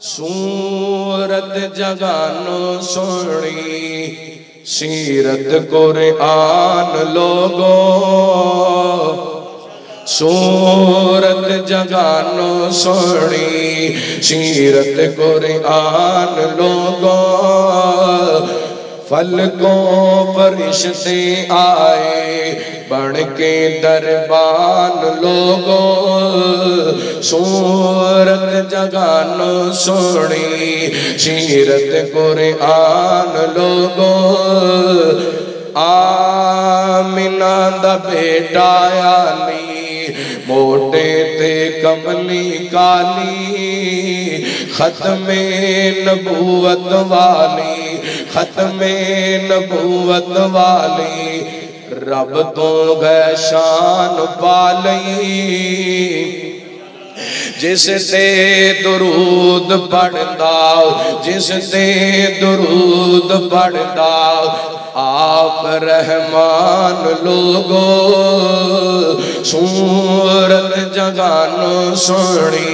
سورت جگانو سونی سیرت قرآن لوگو سورت جگانو سونی سیرت قرآن لوگو فلکوں فرشتے آئے بڑھ کے دربان لوگو سورت جگانو سونی سیرت قرآن لوگو آمینہ دا بیٹا علی موٹے تے کملی کالی ختم نبوت والی ختم نبوت والی رب تو گئے شان پالی جس تے درود پڑھدا جس تے درود پڑھدا آپ رحمان لوگو سورت جگانو سونی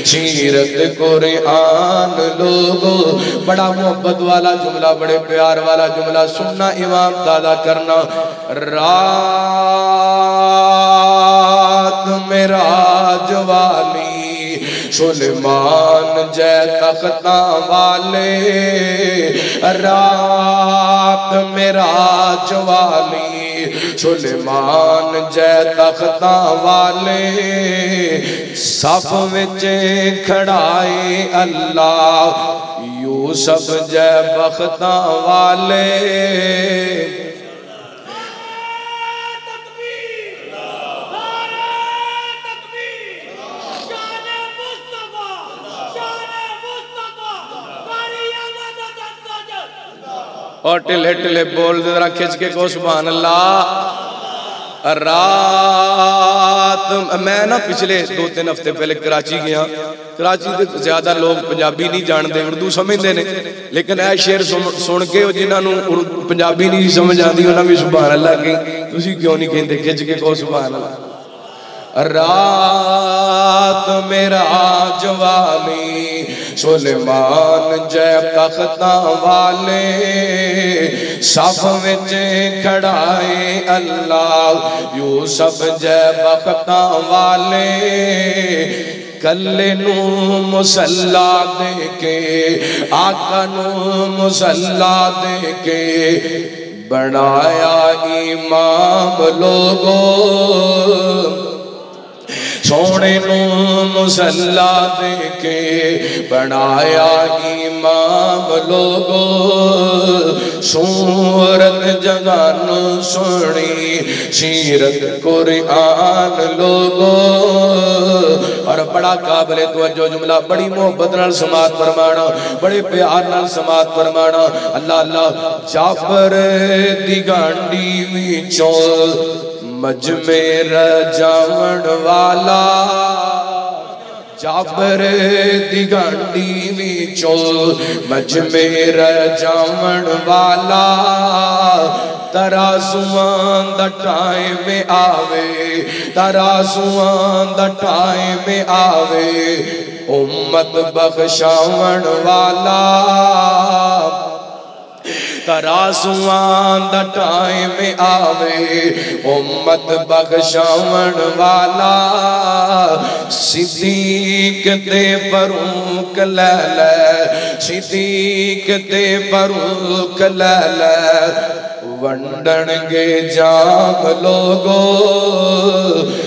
سیرت قرآن لوگو بڑا محبت والا جملہ بڑے پیار والا جملہ سننا امام دادا کرنا رات معراج والی سلیمان جے تختاں والے رات معراج والی سلیمان جے تختاں والے صف وچ کھڑائے اللہ یوسف جے بختاں والے اور ٹلے ٹلے بول دے ذرا کھچ کے کو سبحان اللہ رات میں نا پچھلے 2-3 ہفتے پہلے کراچی گیا کراچی دے زیادہ لوگ پنجابی نہیں جان دے اردو سمجھ دے نے لیکن اے شعر سن کے جنہاں نو پنجابی نہیں سمجھ آندی انہاں بھی سبحان اللہ کہیں تسی کیوں نہیں کہندے کھچ کے کو سبحان اللہ رات معراج والی سلیمان جے تختاں والے صف وچ کھڑائے اللہ یوسف جے بختاں والے کلے نو مسلح دے کے آقا نو مسلح دے کے بنایا امام لوگو سونے نو مسلح دے کے بنایا امام لوگو سورت جگانو سونی سیرت قرآن لوگو اور بڑا قابل توجہ جملہ بڑی محبت نال سماعت فرمانا بڑے پیار نال سماعت فرمانا اللہ اللہ جعفر دی گانڈی وچوں مجمع رجاون والا جعفر دی گانڈی وچوں مجمع رجاون والا ترازوان دا ٹائم آوے ترازوان دا ٹائم آوے امت بخشاون والا ترازوان دا ٹائم آوے امت بخشاون والا صدیق تے فاروق لے لے صدیق تے فاروق لے لے ونڈن گے جام لوگو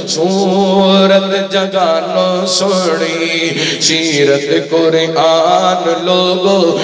سورت جگانو سونی سیرت قرآن لوگو